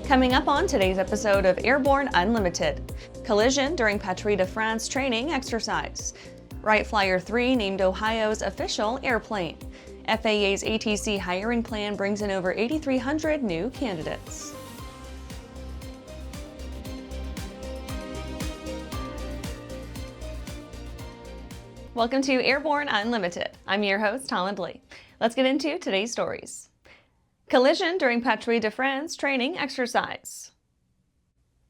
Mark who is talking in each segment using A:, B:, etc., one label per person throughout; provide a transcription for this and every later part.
A: Coming up on today's episode of Airborne Unlimited. Collision during Patrouille de France training exercise. Wright Flyer 3 named Ohio's official airplane. FAA's ATC hiring plan brings in over 8,300 new candidates. Welcome to Airborne Unlimited. I'm your host, Holland Lee. Let's get into today's stories. Collision during Patrouille de France training exercise.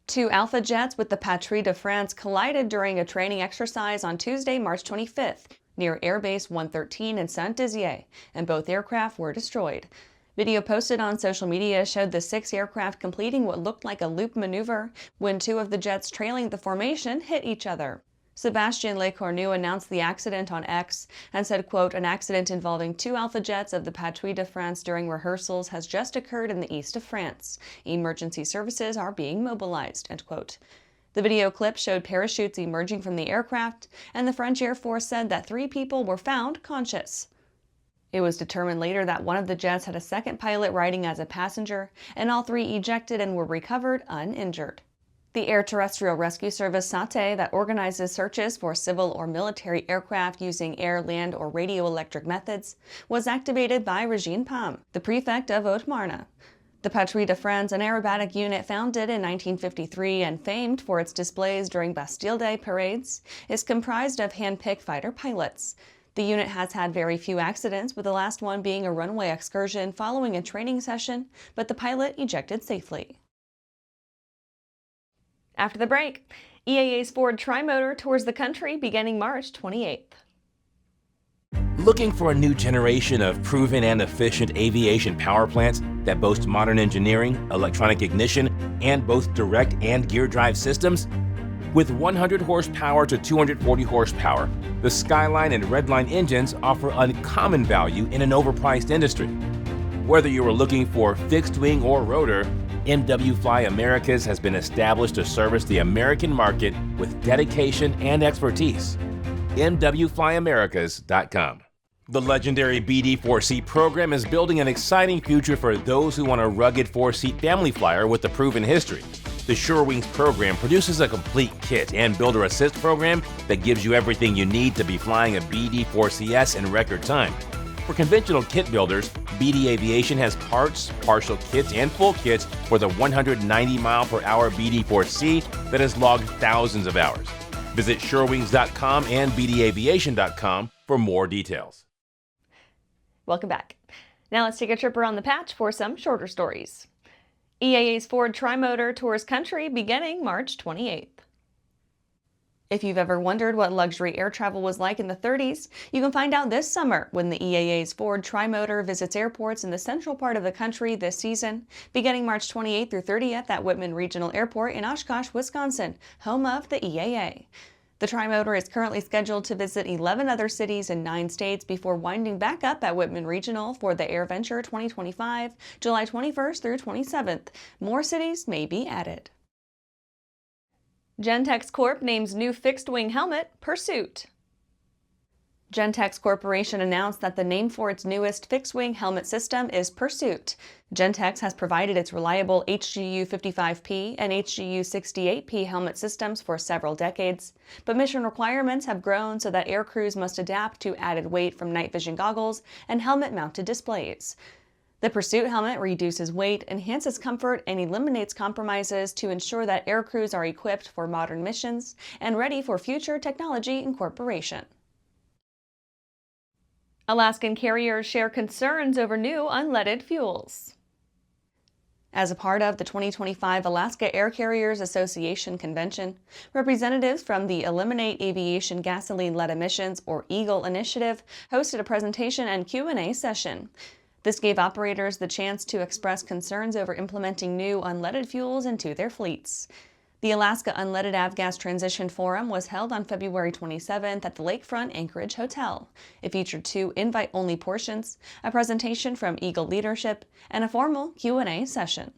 A: Two Alpha jets with the Patrouille de France collided during a training exercise on Tuesday, March 25th, near Airbase 113 in Saint-Dizier, and both aircraft were destroyed. Video posted on social media showed the 6 aircraft completing what looked like a loop maneuver when 2 of the jets trailing the formation hit each other. Sébastien Lecornu announced the accident on X and said, quote, "An accident involving 2 Alpha jets of the Patrouille de France during rehearsals has just occurred in the east of France. Emergency services are being mobilized," end quote. The video clip showed parachutes emerging from the aircraft, and the French Air Force said that 3 people were found conscious. It was determined later that one of the jets had a second pilot riding as a passenger, and all 3 ejected and were recovered uninjured. The Air Terrestrial Rescue Service SATE, that organizes searches for civil or military aircraft using air, land, or radioelectric methods, was activated by Regine Pam, the prefect of Haute-Marne. The Patrouille de France, an aerobatic unit founded in 1953 and famed for its displays during Bastille Day parades, is comprised of hand-picked fighter pilots. The unit has had very few accidents, with the last one being a runway excursion following a training session, but the pilot ejected safely. After the break, EAA's Ford Tri-Motor tours the country beginning March 28th.
B: Looking for a new generation of proven and efficient aviation power plants that boast modern engineering, electronic ignition, and both direct and gear drive systems? With 100 horsepower to 240 horsepower, the Skyline and Redline engines offer uncommon value in an overpriced industry. Whether you are looking for fixed wing or rotor, MW Fly Americas has been established to service the American market with dedication and expertise. MWFlyAmericas.com. The legendary BD4C program is building an exciting future for those who want a rugged 4-seat family flyer with a proven history. The SureWings program produces a complete kit and builder assist program that gives you everything you need to be flying a BD4CS in record time. For conventional kit builders, BD Aviation has parts, partial kits, and full kits for the 190-mile-per-hour BD4C that has logged thousands of hours. Visit SureWings.com and BDAviation.com for more details.
A: Welcome back. Now let's take a trip around the patch for some shorter stories. EAA's Ford Tri-Motor tours country beginning March 28th. If you've ever wondered what luxury air travel was like in the 30s, you can find out this summer when the EAA's Ford Tri-Motor visits airports in the central part of the country this season, beginning March 28th through 30th at Whitman Regional Airport in Oshkosh, Wisconsin, home of the EAA. The Tri-Motor is currently scheduled to visit 11 other cities in 9 states before winding back up at Whitman Regional for the AirVenture 2025, July 21st through 27th. More cities may be added. Gentex Corp names new fixed-wing helmet Pursuit. Gentex Corporation announced that the name for its newest fixed-wing helmet system is Pursuit. Gentex has provided its reliable HGU 55P and HGU 68P helmet systems for several decades, but mission requirements have grown so that air crews must adapt to added weight from night vision goggles and helmet-mounted displays. The Pursuit helmet reduces weight, enhances comfort, and eliminates compromises to ensure that air crews are equipped for modern missions and ready for future technology incorporation. Alaskan carriers share concerns over new unleaded fuels. As a part of the 2025 Alaska Air Carriers Association Convention, representatives from the Eliminate Aviation Gasoline-Lead Emissions, or EAGLE initiative, hosted a presentation and Q&A session. This gave operators the chance to express concerns over implementing new unleaded fuels into their fleets. The Alaska Unleaded Avgas Transition Forum was held on February 27th at the Lakefront Anchorage Hotel. It featured 2 invite-only portions, a presentation from EAGLE leadership, and a formal Q&A session.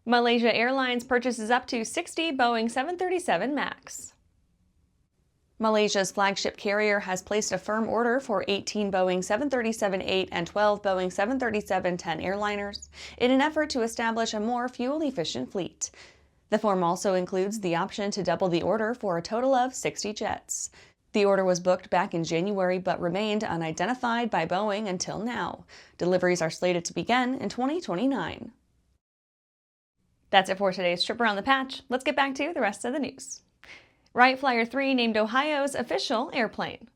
A: Malaysia Airlines purchases up to 60 Boeing 737 MAX. Malaysia's flagship carrier has placed a firm order for 18 Boeing 737-8 and 12 Boeing 737-10 airliners in an effort to establish a more fuel-efficient fleet. The form also includes the option to double the order for a total of 60 jets. The order was booked back in January but remained unidentified by Boeing until now. Deliveries are slated to begin in 2029. That's it for today's trip around the patch. Let's get back to the rest of the news. Wright Flyer 3 named Ohio's official airplane.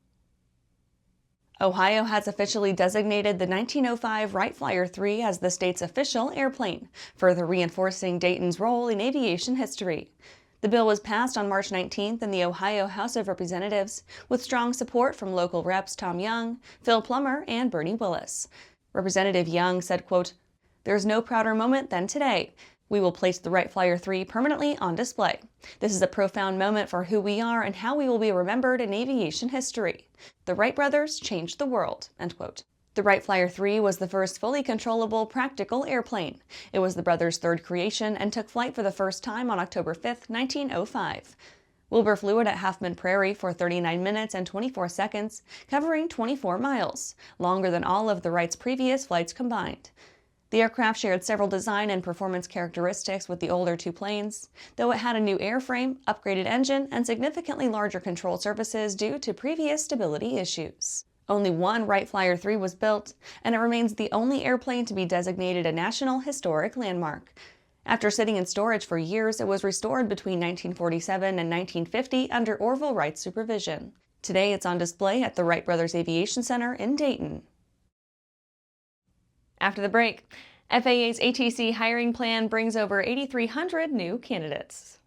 A: Ohio has officially designated the 1905 Wright Flyer 3 as the state's official airplane, further reinforcing Dayton's role in aviation history. The bill was passed on March 19th in the Ohio House of Representatives, with strong support from local reps Tom Young, Phil Plummer, and Bernie Willis. Representative Young said, quote, "There's no prouder moment than today. We will place the Wright Flyer 3 permanently on display. This is a profound moment for who we are and how we will be remembered in aviation history. The Wright brothers changed the world," end quote. The Wright Flyer 3 was the first fully controllable practical airplane. It was the brothers' third creation and took flight for the first time on October 5, 1905. Wilbur flew it at Half Moon Prairie for 39 minutes and 24 seconds, covering 24 miles, longer than all of the Wright's previous flights combined. The aircraft shared several design and performance characteristics with the older two planes, though it had a new airframe, upgraded engine, and significantly larger control surfaces due to previous stability issues. Only one Wright Flyer 3 was built, and it remains the only airplane to be designated a National Historic Landmark. After sitting in storage for years, it was restored between 1947 and 1950 under Orville Wright's supervision. Today, it's on display at the Wright Brothers Aviation Center in Dayton. After the break, FAA's ATC hiring plan brings over 8,300 new candidates.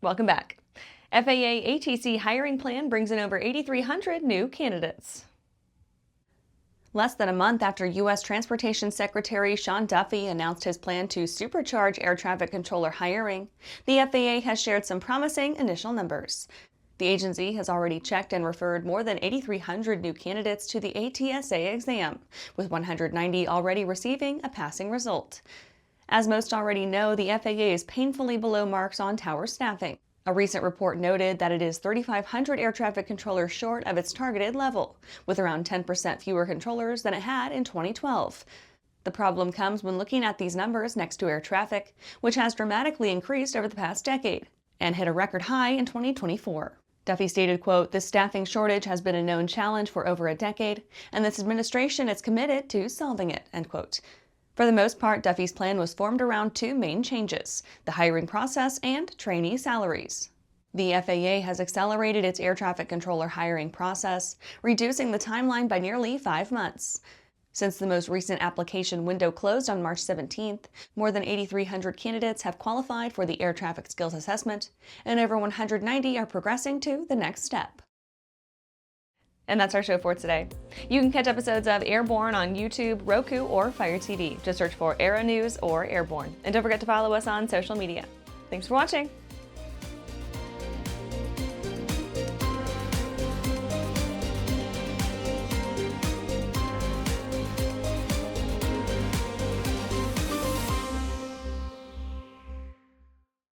A: Welcome back. FAA ATC hiring plan brings in over 8,300 new candidates. Less than a month after U.S. Transportation Secretary Sean Duffy announced his plan to supercharge air traffic controller hiring, the FAA has shared some promising initial numbers. The agency has already checked and referred more than 8,300 new candidates to the ATSA exam, with 190 already receiving a passing result. As most already know, the FAA is painfully below marks on tower staffing. A recent report noted that it is 3,500 air traffic controllers short of its targeted level, with around 10% fewer controllers than it had in 2012. The problem comes when looking at these numbers next to air traffic, which has dramatically increased over the past decade, and hit a record high in 2024. Duffy stated, quote, "This staffing shortage has been a known challenge for over a decade, and this administration is committed to solving it," end quote. For the most part, Duffy's plan was formed around two main changes: the hiring process and trainee salaries. The FAA has accelerated its air traffic controller hiring process, reducing the timeline by nearly 5 months. Since the most recent application window closed on March 17th, more than 8,300 candidates have qualified for the air traffic skills assessment, and over 190 are progressing to the next step. And that's our show for today. You can catch episodes of Airborne on YouTube, Roku, or Fire TV. Just search for Aero-News or Airborne. And don't forget to follow us on social media. Thanks for watching.